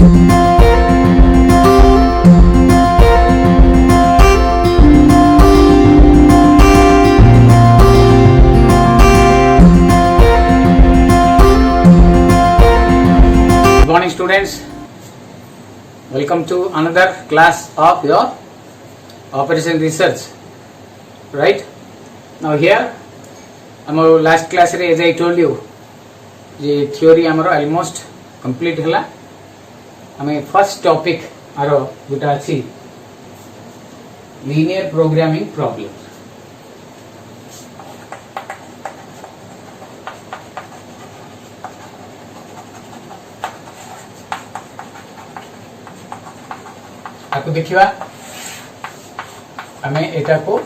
Morning students, welcome to another class of your operation research. Right now here our last class रे, as I told you, the theory हमरो almost complete हला. हमें first topic आरो गुटा अच्छी linear programming problem. आपको देखिवा हमें एटा को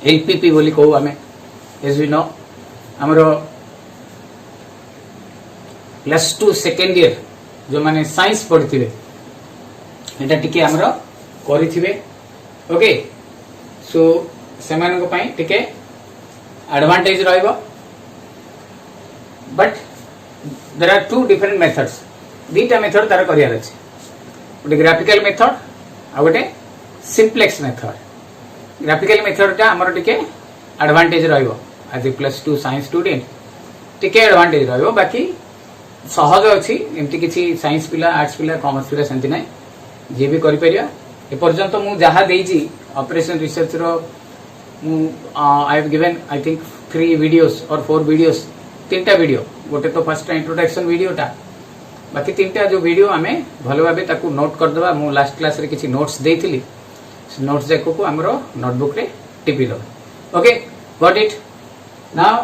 LPP बोली कहू हमें एज वी नो हमरो +2 सेकेंड ईयर जो माने साइंस पढ़िथिबे एटा टिके हमरो करिथिबे. ओके सो सेमान को पई टिके एडवांटेज रहइबो, but there are two different methods. दीटा मेथड तार करियार अछि, गोटे ग्राफिकल मेथड आ गोटे सिंप्लेक्स मेथड. ग्राफिकल मेथड टा हमर टिके एडवांटेज रहइबो एज ए +2 साइंस स्टूडेंट टिके एडवांटेज रहइबो. बाकी सहज अछि, एमति किछि साइंस पिला आर्ट्स पिला कॉमर्स पिला सेंति नै, जे भी करि परिया. ए पर्यंत मु जहा देइछि ऑपरेशन रिसर्च रो I have given I think 3 videos और 4 वीडियोस, तीनटा वीडियो. गोटे तो फर्स्ट इंट्रोडक्शन वीडियो टा, बाकी तीनटा जो वीडियो आमे भलो भाबे ताकू नोट कर दबा. मु लास्ट क्लास रे किछि नोट्स देइथिली, से नोट्स जाको को हमरो नोटबुक रे टिपि दो. Okay got it. Now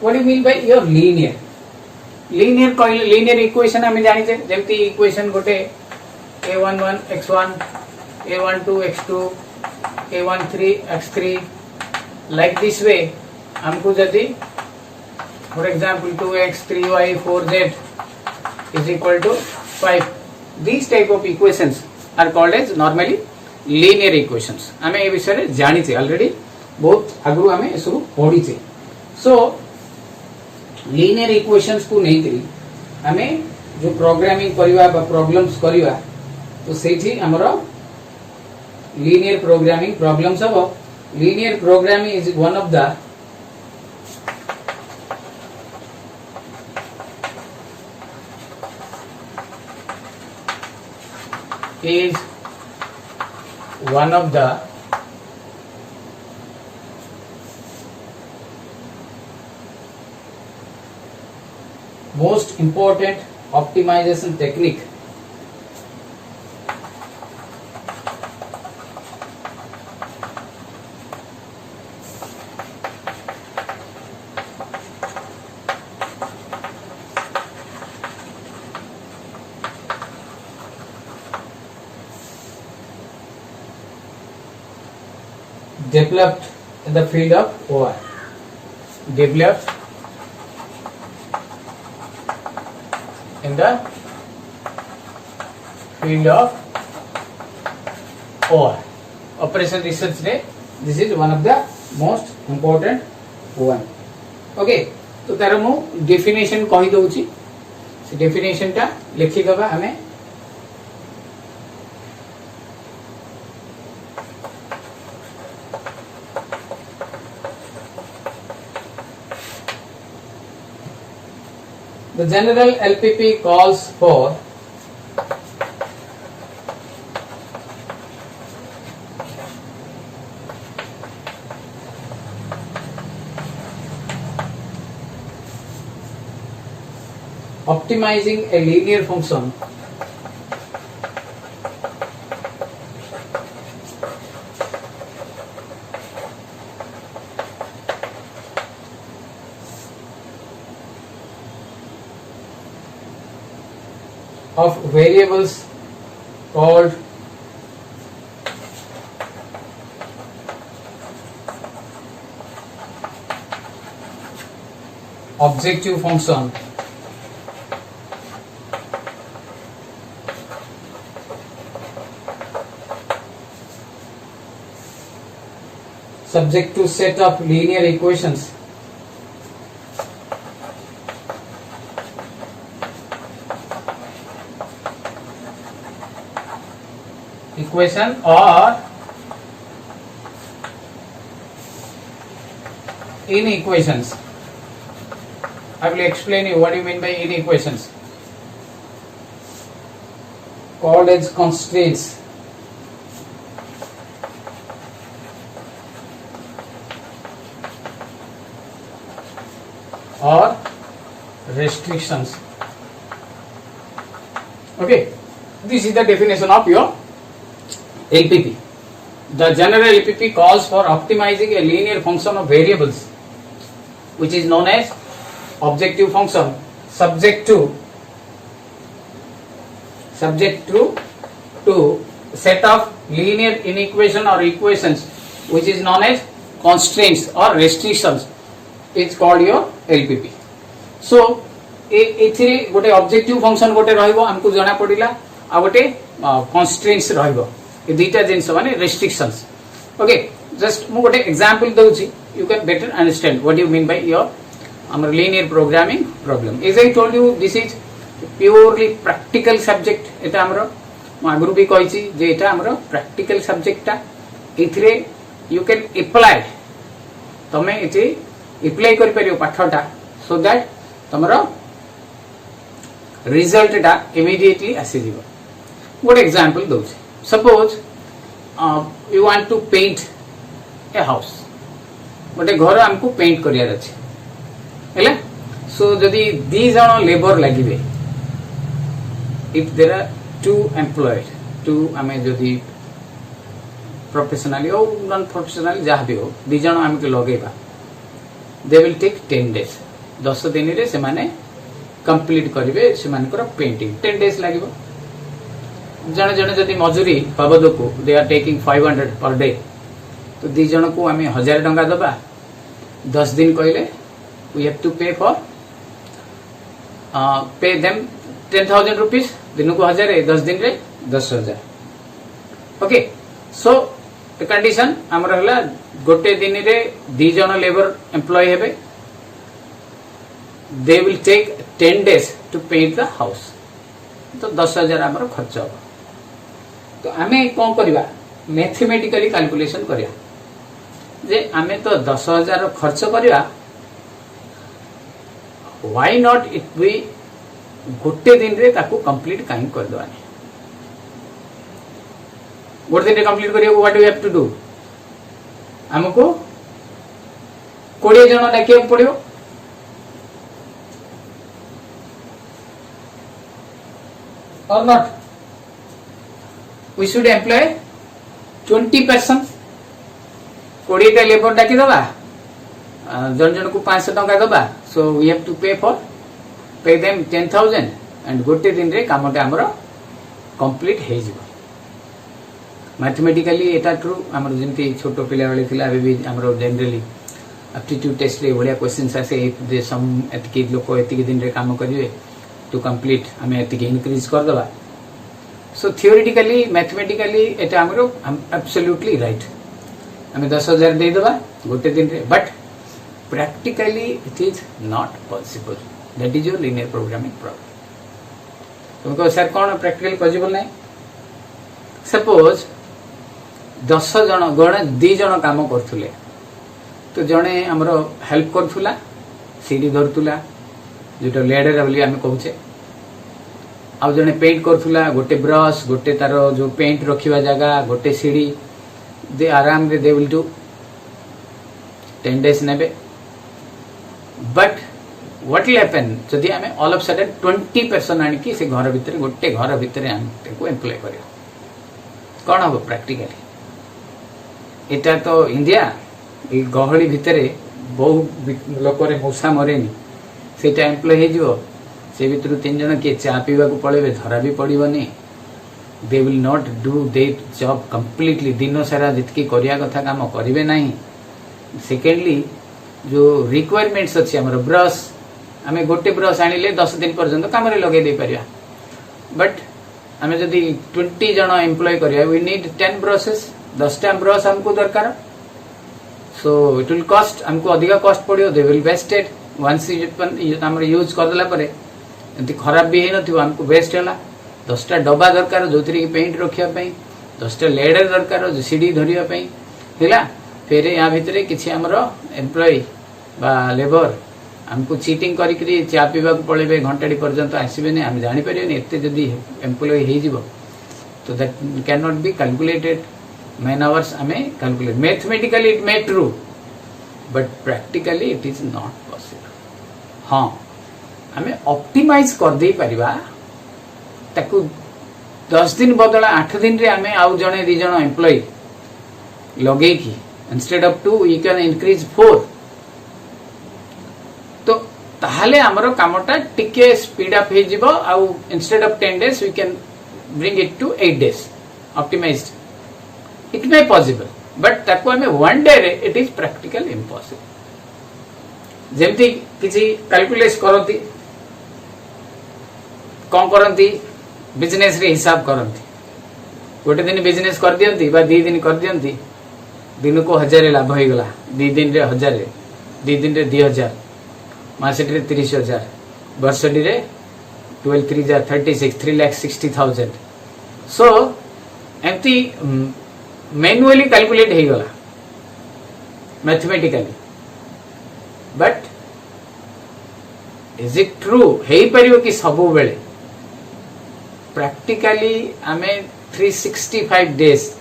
what you mean by your linear. Linear कहले लीनियर इक्वेशन हमें जानि छे, जेमति इक्वेशन गोटे a11 x1 a12 x2 a13 x3 like this way. हमको जदी for example 2x 3y 4z is equal to 5, these type of equations are called as normally linear equations. हमें ए विषय रे जानि छे ऑलरेडी, बहुत आगु हमें सब पढ़ी छे. सो linear equations को नहीं करी हमें जो प्रोग्रामिंग करिवा बा प्रॉब्लम्स करिवा, तो सेठी हमरो linear programming problems हबो. linear programming is one of the most important optimization technique developed in the field of OR. Developed in the field of OR. Operation research day, this is one of the most important one. Okay, तो तार मु definition कहि दउची, से definition टा लिखि दबा हमें. The general LPP calls for optimizing a linear function of variables called objective function subject to set of linear equations equation or inequations. I will explain you what do you mean by inequations. Called as constraints. Or restrictions. Okay, this is the definition of your LPP. The general LPP calls for optimizing a linear function of variables, which is known as objective function, subject to set of linear inequation or equations, which is known as constraints or restrictions. It's called your LPP. So एथिरे गोटे objective function गोटे रहइबो हमको जणा पडिला आ गोटे constraints रहइबो ए दुईटा जिंस माने restrictions. Okay, just मु गोटे एग्जांपल दउची, you can better understand what you mean by your हमर linear programming problem. As I told you, this is purely practical subject. एटा हमर आगरु भी कहिची जे एटा हमर प्रैक्टिकल सब्जेक्ट ता एथिरे यू कैन अप्लाई, तमे एति अप्लाई करि परियो पाठटा, सो दैट तमरो रिजल्ट टा इमीडिएटली आसी जीवो. गोटे एग्जांपल दउची, suppose you want to paint a house. गोटे घर हमको पेंट करियार अछि हैला. सो जदी दी जण लेबर लागिबे, if there are two employed, टू आमे जदी प्रोफेशनली और नॉन प्रोफेशनली जहाँ भी हो, दी जण हमके लगेबा, दे विल टेक 10 days. 10 दिन रे से माने कंप्लीट करिवे से मानकर पेंटिंग. 10 days लागिबो. जण जण जदी मजूरी बाबद को they are taking 500 per day, तो दी जण को आमे 1000 टंका दबा. 10 दिन कहले वी हैव टू पे फॉर पे देम 10,000 रुपीस. दिन को 1000, 10 दिन रे 10,000. ओके, सो द कंडीशन हमर हला गोटे दिन रे दी जण लेबर एम्प्लॉय हेबे. They will take 10 days to paint the house. तो 10,000 आमर खर्च हो. तो आमे कौन करिबा, मैथमेटिकली कैलकुलेशन करिया जे आमे तो 10,000 खर्च करिया, व्हाई नॉट इट बी गोटे दिन रे ताकू कंप्लीट काहे कर दवानी. गोटे दिन रे कंप्लीट करिया what we have to do, हमको 20 जण डाकिया पड़ियो. Or not, we should employ 20 persons. 20 टा लेबर डाकी दबा, जन जन को 500 टंका दबा. So we have to pay them 10,000 and गोटे दिन रे कामटा हमर कंप्लीट हे जिवो. मैथमेटिकली एटा ट्रू. हमर जेंति छोटो पिला वाली थिला, अबे भी हमर जनरली एप्टीट्यूड टेस्ट रे बढ़िया क्वेश्चंस आसे. इफ दे सम एतकी लोक एतकी दिन रे काम करिवे टू कंप्लीट, हमें एतकी इंक्रीज कर दबा. सो थियोरेटिकली मैथमेटिकली एटा हमरो एब्सोल्युटली राइट. हमें 10,000 दे दबा गोटे दिन रे, but practically it is not possible. That is your linear programming problem. तुमको सर कौन प्रैक्टिकली पॉसिबल नहीं. सपोज 10 जण गण 2 जण काम करथुले, तो जणे हमरो हेल्प करथुला, सीढ़ी धरथुला, जोटा लेडर बोली आम कहूचे, आउ जने पेंट करथुला, गोटे ब्रश, गोटे तार जो पेंट रखिवा जगह, गोटे सीढ़ी. दे आराम रे दे विल डू 10 days नेबे. बट व्हाट विल हैपन जदि आमे ऑल ऑफ सडन 20 पर्सन आनी कि से घर भितर, गोटे घर भितर आम को एम्प्लॉय करियो, कोन हो प्रैक्टिकली. एटा तो इंडिया ए गहली भितरे बहु लोक रे मौसा मरेनी. सेटा एम्प्लॉय हो, से भीतर 3 जन किए चा पीवा को पड़े, धरा भी पड़ोनी. They will not do that job completely. दिन सारा जितकी करिया कथा काम करिवे नहीं. सेकेंडली जो रिक्वायरमेंट्स अच्छी हमर ब्रश, आमे गोटे ब्रश आनिले 10 दिन पर्यंत काम रे लगे दे परिया. बट आमे जदी 20 जन एम्प्लॉय करिया, वी नीड 10 ब्रशेस. 10टा ब्रश हमको दरकार. सो इट विल कॉस्ट, हमको अधिक कॉस्ट पड़ियो. They will wasted. वंस हमर यूज कर देला परे एंती खराब भी हे नथिबो, हमको वेस्ट होला. 10टा डब्बा दरकार जो थी पेंट रखिया पई. 10टा लेडर दरकार जो सीढ़ी धरिया पई हिला फिर या भितर किसी आमर एम्प्लॉय बा लेबर हमको चीटिंग करी चा पीवा पड़े घंटाटी पर्यंत आसबे आम जापर एत जदि एम्प्लॉय हो तो that can not be calculated man hours um calculate mathematically it may true but practically it is not possible हाँ आम ऑप्टिमाइज कर दे परिबा ताकू 10 दिन बदला 8 दिन रे आम आउ जने दी जन एम्प्लॉय लगे की instead of 2 you can increase 4 तो ताहले हमरो कामटा टिके स्पीड अप हे जिवो आउ instead of 10 days we can bring it to 8 days optimized it may possible but ताको हमें 1 day रे it is practical impossible जेमती किसी कैलकुलेट करती कौन करती बिजनेस रे हिसाब करती गोटे दिन बिजनेस कर दियंती बा 2 दिन कर दियंती दिन को 1000 लाभ हो गला 2 दिन रे 1000 2 दिन रे 2000 मासटी रे 30000 वर्षटी रे 12 3 36 3,60,000 सो एमती मैनुअली कैलकुलेट हो गला mathematically but is it true हेई परियो कि सबु बेले प्रैक्टिकली आमे 365 डेज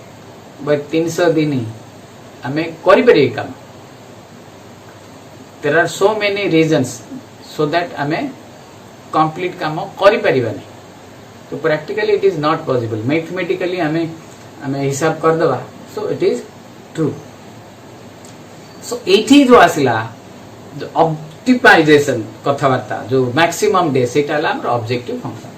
बा 300 दिन आमे करि परिए काम there are so many reasons so that आमे कंप्लीट काम करि परिबानी तो practically it is not possible mathematically आमे हिसाब कर दबा so it is true so एठी जो आसिला ऑप्टिमाइजेशन कथावार्ता जो मैक्सिमम डे सेटा ला हमर objective function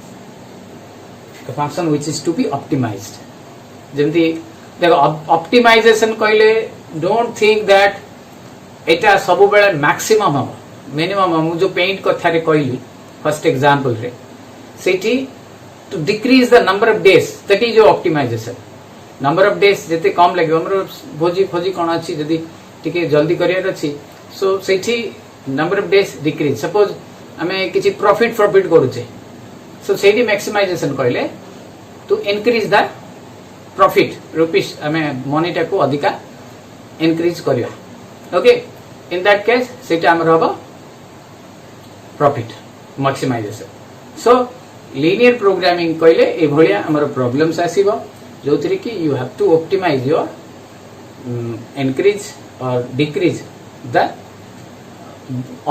the function which is to be optimised जेमती देखो ऑप्टिमाइजेशन कहले डोंट थिंक दैट एटा सब बेले मैक्सिमम हम मिनिमम हम जो पेंट कथा रे कहली फर्स्ट एग्जांपल रे सेठी to decrease the number of days that is your optimisation number of days जते कम लागो हमर भोजी फौजी कोन अछि जदी टिके जल्दी करियर अछि सो सेठी number of days decrease suppose हमें किछि प्रॉफिट करूचे सो सेठी मैक्सिमाइजेशन कहले to increase the profit rupees हमें मनीटा को अधिका इंक्रीज करिया ओके इन दैट केस सेटा हमर हबो profit maximisation so linear programming कहले ए भलिया हमर प्रॉब्लम्स आसीबो जोथि कि you have to optimise your increase और decrease the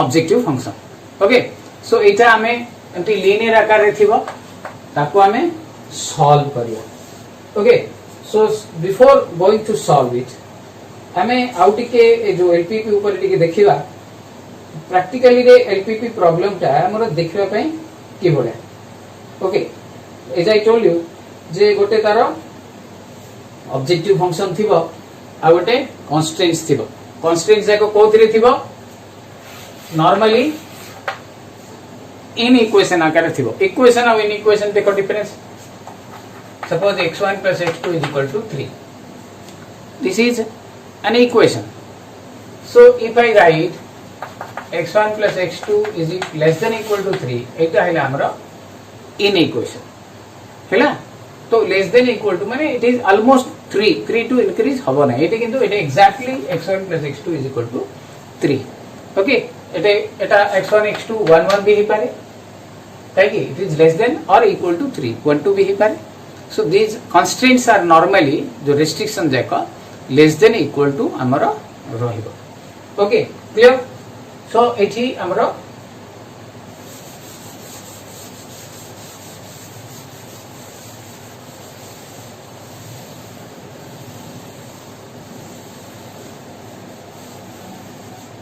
objective function okay so एटा हमें एंटी लीनियर आकार रे थिबो ताको हमें सॉल्व करिया okay so before going to solve it हमें आउटी के जो एलपीपी ऊपर टिके देखिबा प्रैक्टिकली रे एलपीपी प्रॉब्लम ता हमर देखिबा पई की भले okay as I told you जे गोटे तार ऑब्जेक्टिव फंक्शन थिबो आ गोटे कांस्टेंट्स थिबो कांस्टेंट्स जाको कोथिरे थिबो नॉर्मली इन इक्वेशन आकार थिबो इक्वेशन और इन इक्वेशन देखो difference suppose x1 plus x2 is equal to 3 this is an equation so if I write x1 plus x2 is less than equal to 3 eta hela amra in equation hela तो less than equal to माने it is almost 3 to increase हबो ना एटे किंतु एटे exactly x1 plus x2 is equal to 3 okay Etah x1 x2 1 1 भी ही पारे ताकि it is less than or equal to 3 1 2 भी ही पारे so these constraints are normally जो restriction जाको less than equal to हमरो रहिबो okay clear so एठी हमरो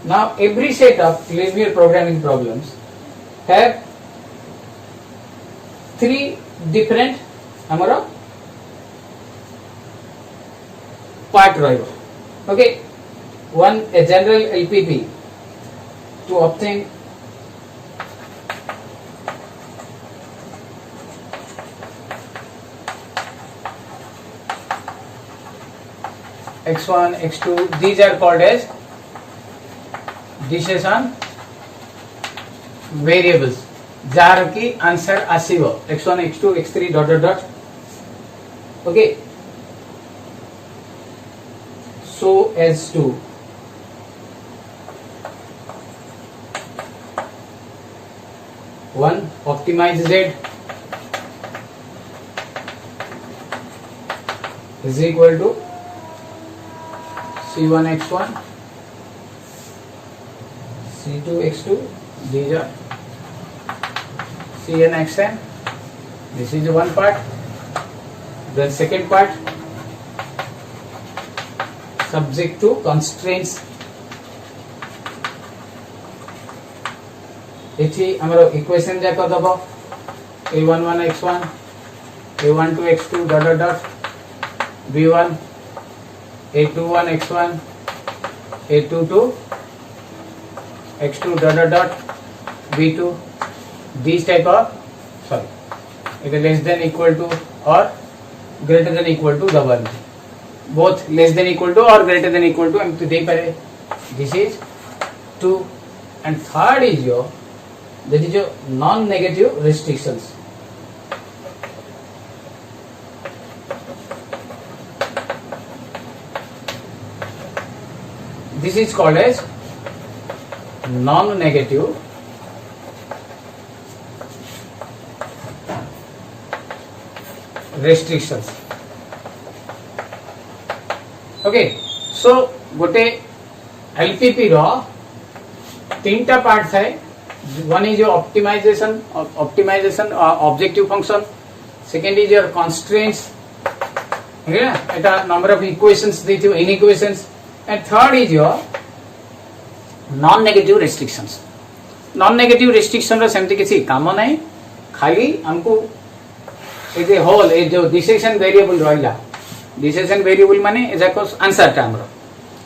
now every set of linear programming problems have three different हमारा पार्ट रहेगा okay one a general LPP to obtain x1 x2 these are called as decision variables जार की answer आसीबो x1 x2 x3 dot dot dot okay so as to one optimize Z is equal to C1x1 C2x2, these are Cnxn. This is one part. Then second part, subject to constraints. एठी हमरो equation जा कर दबो a11x1 a12x2 dot dot dot b1 a21x1 a22 x2 dot dot dot b2 these type of sorry it is less than equal to or greater than equal to the one both less than equal to or greater than equal to हम तो दे पारे this is 2 and third is your that is your non-negative restrictions. This is called as non-negative restrictions. Okay, so गोटे LPP रो तीनटा part है. One is your optimization objective function. Second is your constraints. Yeah, it a number of equations दे थी inequations. And third is your non-negative restrictions. Non-negative restriction रो सेमती किसी काम नहीं. खाली हमको ये होल ये जो डिसिजन वेरिएबल रहिला. डिसिजन वेरिएबल माने एजाको आंसर टा हमरो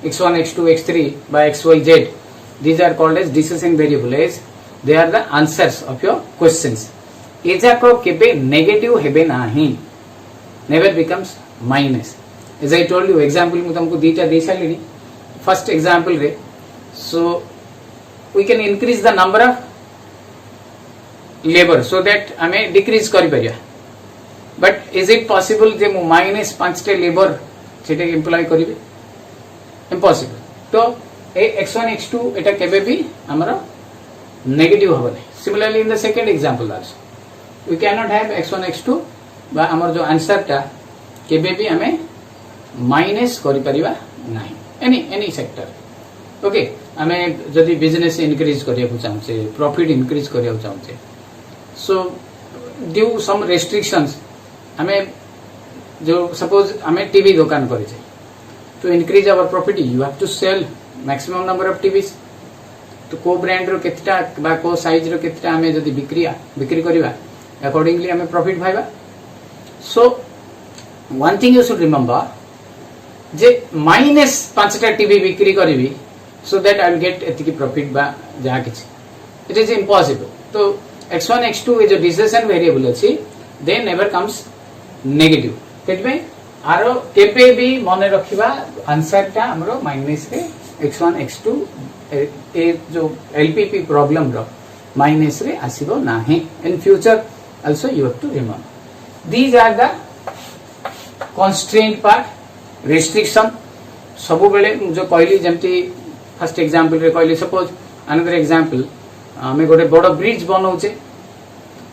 x1 x2 x3 by xyz. These are called as decision variables. They are the answers of your questions. एजाको केबे नेगेटिव हेबे नाही. Never becomes minus. As I told you, example मु तुमको दीटा दे Salini. First example रे, so we can increase the number of labor so that हमें decrease करी परिया. But is it possible जे मु minus 5 टे labor सेटे employ करिवे? Impossible. तो ए x1 x2 एटा केबे भी हमारा negative होबो नहीं. Similarly in the second example also, we cannot have x1 x2 बा हमर जो आंसर टा केबे भी हमें माइनस करि परिबा नाही. Any sector. Okay, हमें जदि बिजनेस इंक्रीज करिया को चाहछे, प्रॉफिट इंक्रीज करिया को चाहछे, so due some restrictions हमें जो सपोज हमें टीवी दुकान करे छे, to increase our profit you have to sell maximum number of TVs. तो को ब्रांड रो केतटा बा को साइज रो केतटा हमें जदि बिक्री करिवा अकॉर्डिंगली हमें प्रॉफिट भाइबा. So one thing you should remember जे माइनस 5टा टीवी बिक्री करिवि so that I will get एतिकी प्रॉफिट बा जहा किछ. It is impossible. तो x1 x2 is a decision variable अछि, they never comes negative. तेतबे आरो केपे भी मने रखिबा आंसर टा हमरो माइनस रे x1 x2 ए जो LPP प्रॉब्लम रो माइनस रे आसीबो नाही. In future also you have to remember. These are the constraint part. Restriction सबु बेले जो कहली जेमती फर्स्ट एग्जांपल रे कहली. सपोज अनदर एग्जांपल हमें गोटे बड़ ब्रिज बनाउचे.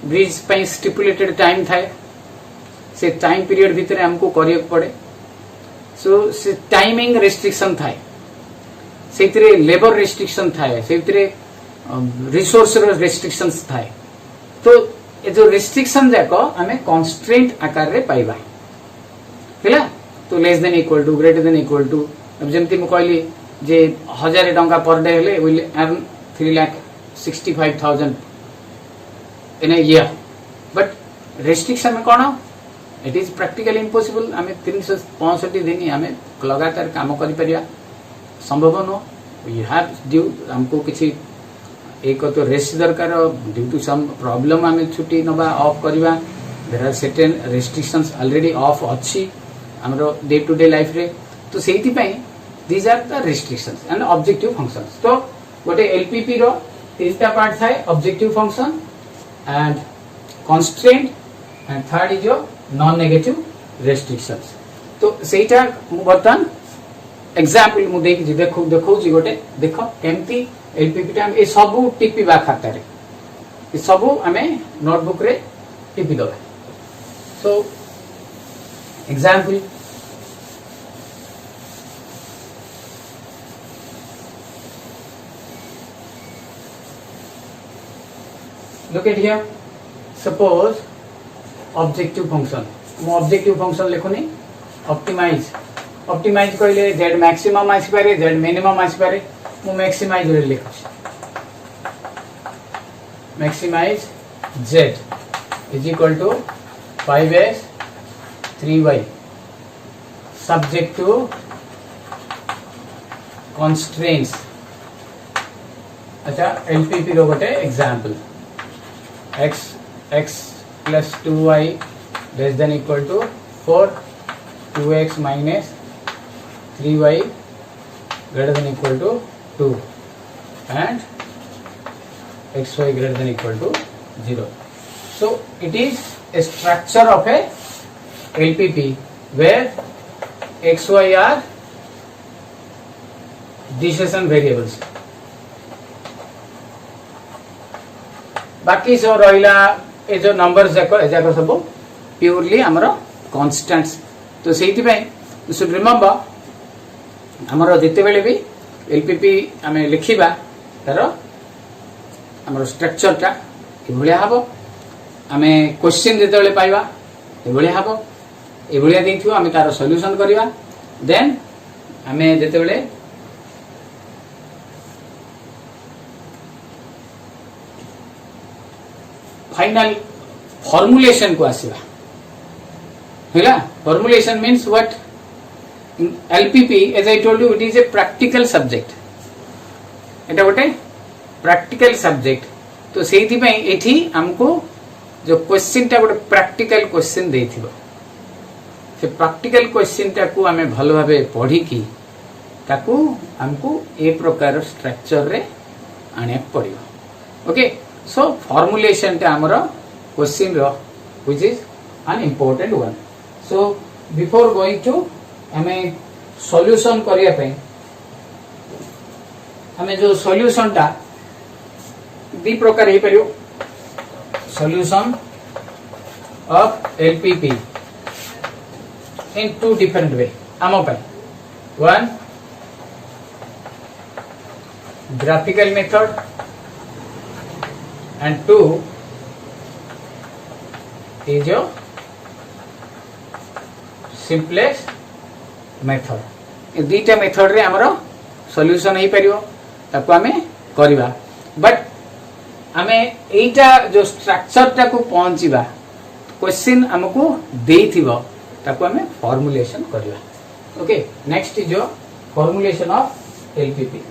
ब्रिज पे स्टिपुलेटेड टाइम थाए. से टाइम पीरियड भीतर हमको करियो पड़े. सो से टाइमिंग रेस्ट्रिक्शन थाए, सेतिरे लेबर रेस्ट्रिक्शन थाए, सेतिरे रिसोर्स रेस्ट्रिक्शंस थाए. तो ये जो रेस्ट्रिक्शन जाको हमें कांस्ट्रेंट आकार रे पाइबा हैला. तो less than equal to, greater than equal to. अब जेमती मु कहली जे 1000 टंका पर डे हेले will earn 3,65,000 in a year. But restriction में कोन इट इज प्रैक्टिकली इम्पॉसिबल. हमें 365 दिन हमें लगातार काम करि परिया संभव न. वी हैव ड्यू हमको किछि एक तो रेस्ट दरकार. ड्यू टू सम प्रॉब्लम हमें छुट्टी नबा ऑफ करबा. There are certain restrictions already of अछि हमरो डे टू डे लाइफ रे. तो सेति पई these are the restrictions and objective functions. तो गोटे एलपीपी रो तीनटा पार्ट थाए, objective function and constraint and third is your non negative restrictions. तो सेटा बर्तन एग्जांपल मु देख देखो देखो जी गोटे देखो केमती एलपीपी टा ए सब टिपिबा खाता रे ए सब हमें नोटबुक रे टिपी दबा so example look at here suppose objective function मो ऑब्जेक्टिव फंक्शन लिखुनी ऑप्टिमाइज ऑप्टिमाइज कहले z मैक्सिमम आसी पारे z मिनिमम आसी पारे मो मैक्सिमाइज रे लिखु maximise z is equal to 5s 3y subject to constraints अच्छा एलपीपी रो गोटे example x plus 2y less than equal to 4 2x minus 3y greater than equal to 2 and xy greater than equal to 0. So it is a structure of a LPP where xy are decision variables. बाकी सब रहिला ए जो numbers जाक सब purely हमर constants तो सेति पय यू शुड रिमेंबर हमर जते बेले भी एलपीपी हमें लिखिबा तार हमर स्ट्रक्चर टा ए भलिया हबो हमें क्वेश्चन जते बेले पाइबा ए भलिया हबो ए भलिया देथियो हमें तार सॉल्यूशन करिवा देन हमें जते बेले फाइनल फॉर्मुलेशन को आसीबा हैला formulation means what in LPP as I told you it is a practical subject एटा गोटे प्रैक्टिकल सब्जेक्ट तो सेहिति पय एठी हमको जो क्वेश्चन टा गोटे प्रैक्टिकल क्वेश्चन देथिबो से प्रैक्टिकल क्वेश्चन टा को हमें भलो भाबे पढी की ताकू हमको ए प्रकार स्ट्रक्चर रे आने पड़िबो okay so formulation ta amara question ro which is an important one so before going to hame solution kariya pai hame jo solution ta di prakar he pariyo solution of LPP in two different way amo pai one graphical method and two is your simplest method ए दीटा method रे हमरो solution हे परियो ताको हमें करबा but हमें एटा जो स्ट्रक्चर टा को पहुंचीबा क्वेश्चन हमको देथिबो ताको हमें फॉर्मुलेशन करबा okay next is your formulation of LPP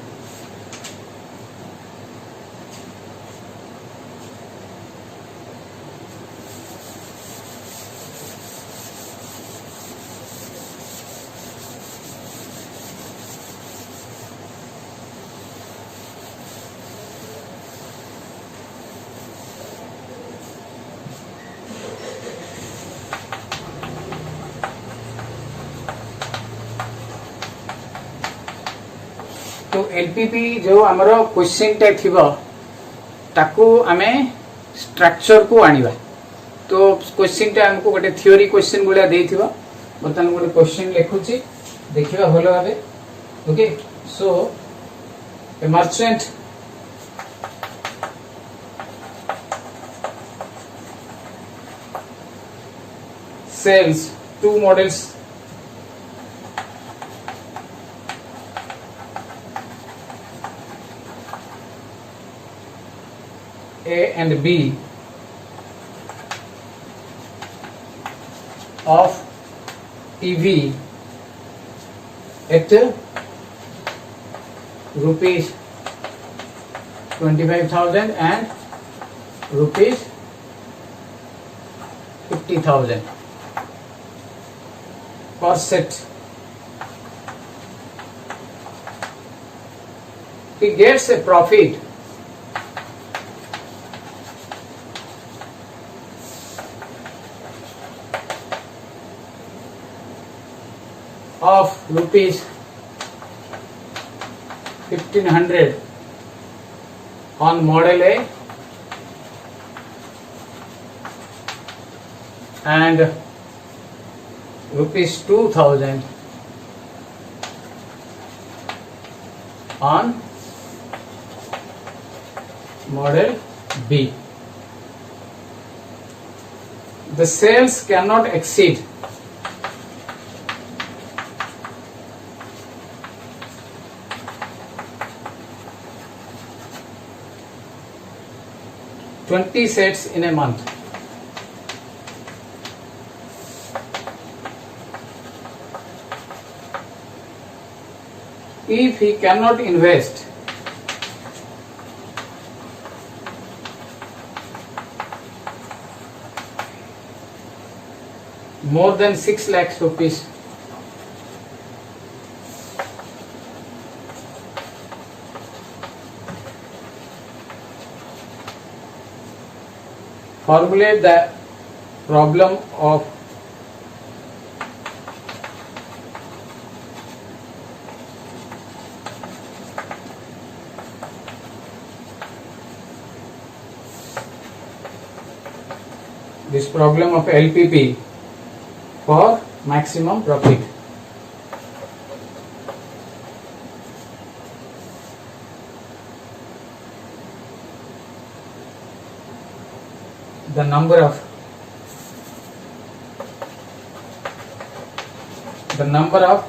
तो एलपीपी जो हमरो क्वेश्चन टा थिबो ताकू हमें स्ट्रक्चर को आनिबा तो क्वेश्चन टा हमको गोटे थ्योरी क्वेश्चन गुला देथिबो बतन गोटे क्वेश्चन लिखुची देखिबा भलो भाबे okay so a merchant sells two models A and B of EV at rupees 25,000 and rupees 50,000 per set. He gets a profit of rupees 1500 on model A and rupees 2000 on model B. The sales cannot exceed $20 sets in a month. If he cannot invest more than 6 lakhs rupees formulate the problem of this problem of LPP for maximum profit. The number of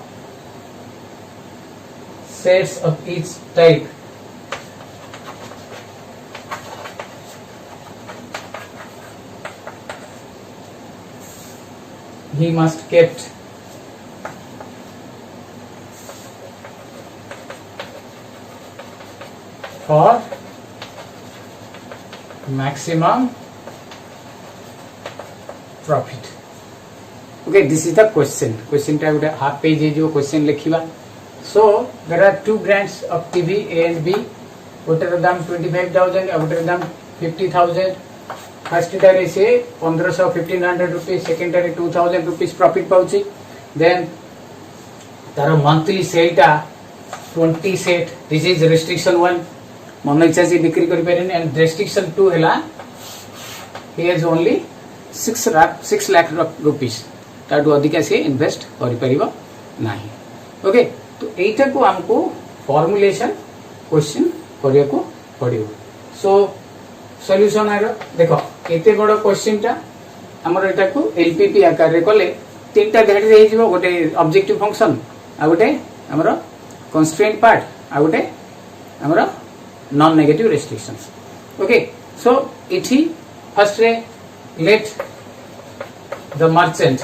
sets of each type he must kept for maximum profit. Okay, this is the question. Question ta gote half page jo question lekhiba. So there are two brands of TV, A and B. गोटे दाम 25,000 और गोटे दाम 50,000. First टारे से 1500 1500 rupees, second टारे 2000 rupees profit पाउची. Then तार monthly sale टा 20 सेट. This is restriction 1. मन इच्छा से बिक्री करि पारेन. एंड रेस्ट्रिक्शन 2 हैला he has only 6 lakh rupees. ताटू अधिका से इन्वेस्ट करि परिबो नाही. ओके, तो एटा को हमको फॉर्मुलेशन क्वेश्चन करिया को पड़ियो. सो सॉल्यूशन आरो देखो एते बड़ क्वेश्चन टा हमर एटा को एलपीपी आकार रे कले तीनटा धैर्य रे हिजबो. गोटे ऑब्जेक्टिव फंक्शन, आ गोटे हमर कंस्ट्रेंट पार्ट, आ गोटे हमर non negative restrictions. Okay, so इठी first ray late the merchant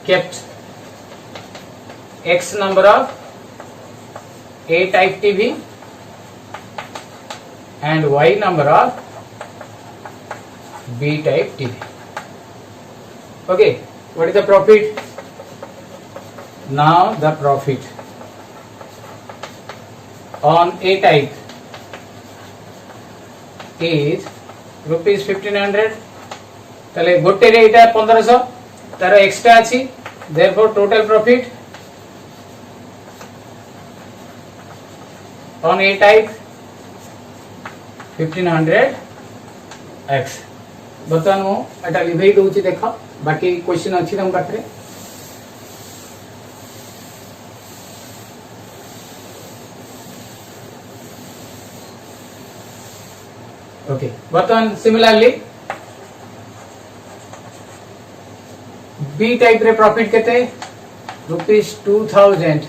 kept X number of A type TV and Y number of B type TV. Okay, what is the profit? Now the profit on A type is rupees 1500. ताले गोटे रे इटा 1500 तार extra अछि. Therefore total profit on A type 1500 x. बर्तमान मु एटा लिभेई दोछि. देखो बाकी क्वेश्चन अछि तम पाखरे. ओके, बर्तमान सिमिलरली बी टाइप रे प्रॉफिट केते rupees 2000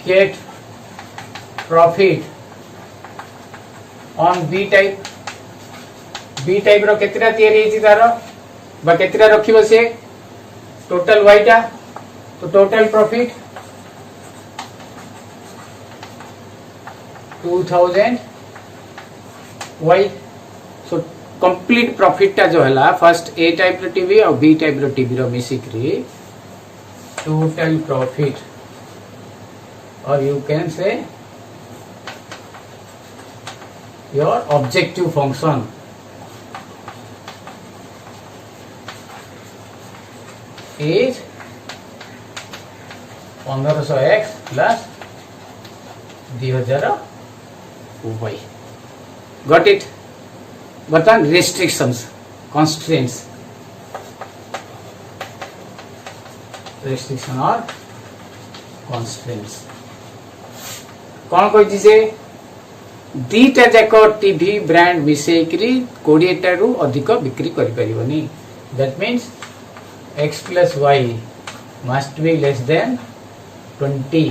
get profit on B type. B type रो केतरा तयारी हेछि तारो बा केतरा रखिबो से टोटल वाई टा. तो total profit 2000 y. So complete profit टा जो है फर्स्ट ए टाइप रो टीवी और बी टाइप रो टीवी रो मिसिक्री टोटल प्रॉफिट, और you can say your objective function is 1500x plus 2000 y. Got it? बर्तमान restrictions, constraints, restriction or constraints. कौन कही जे दीटा जाक टीवी ब्रांड मिसेकरी 20 टारू अधिक बिक्री करि परिबनी. That means x plus y must be less than 20.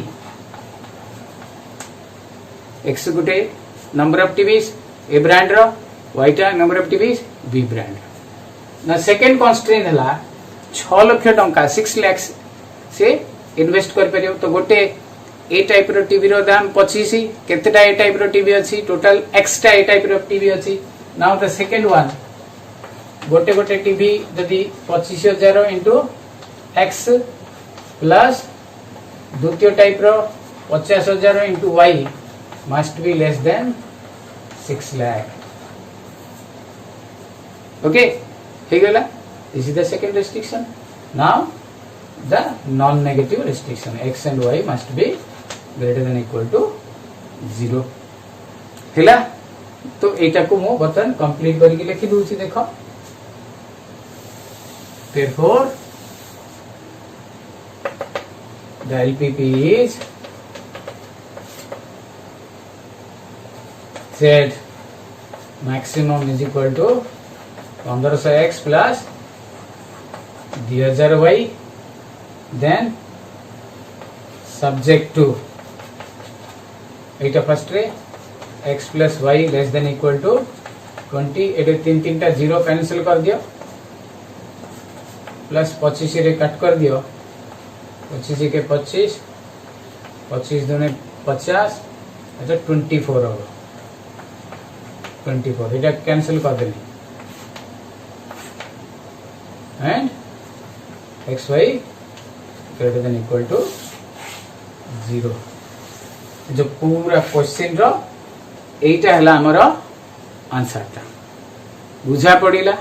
x गुटे number of TVs A brand रो, y टा number of TVs b brand. ना सेकंड कॉन्स्ट्रेंट हला 6 लाख टंका 6 लाख से इन्वेस्ट कर परियो. तो गोटे ए टाइप रो टीवी रो दाम 25. केतेटा ए टाइप रो टीवी अछि, टोटल x टा ए टाइप रो टीवी अछि. नाउ द सेकंड वन, गोटे गोटे टीवी यदि 25,000 इंटू x प्लस द्वितीय टाइप रो 50,000 into y must be less than 6 lakh. Okay, हो गला. This is the second restriction. Now the non negative restriction, x and y must be greater than equal to 0. हैला. तो एटा को मो बतन complete करके लिखि दूची. देखो, therefore the LPP is Z maximum is equal to 1500x plus 2000y, then subject to Etah first ray x plus y less than equal to 20. एटे तीन तीन टा जीरो कैंसिल कर दियो, प्लस 25 रे कट कर दियो. 25 के 25, 25 दूने 50, अच्छा 24 होगा. 24 एटा कैंसिल कर देनी. And x y greater than equal to 0. जो पूरा क्वेश्चन रो एटा हला हमर आंसर ता बुझा पड़िला.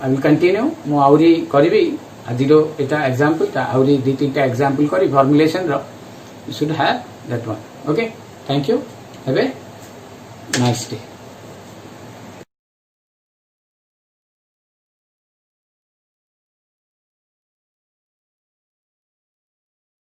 I will continue. मु आउरी करबी आजिरो एटा एग्जांपल ता आउरी दी तीनटा एग्जांपल करी फॉर्मुलेशन रो. You should have that one. Okay, thank you. Have a nice day.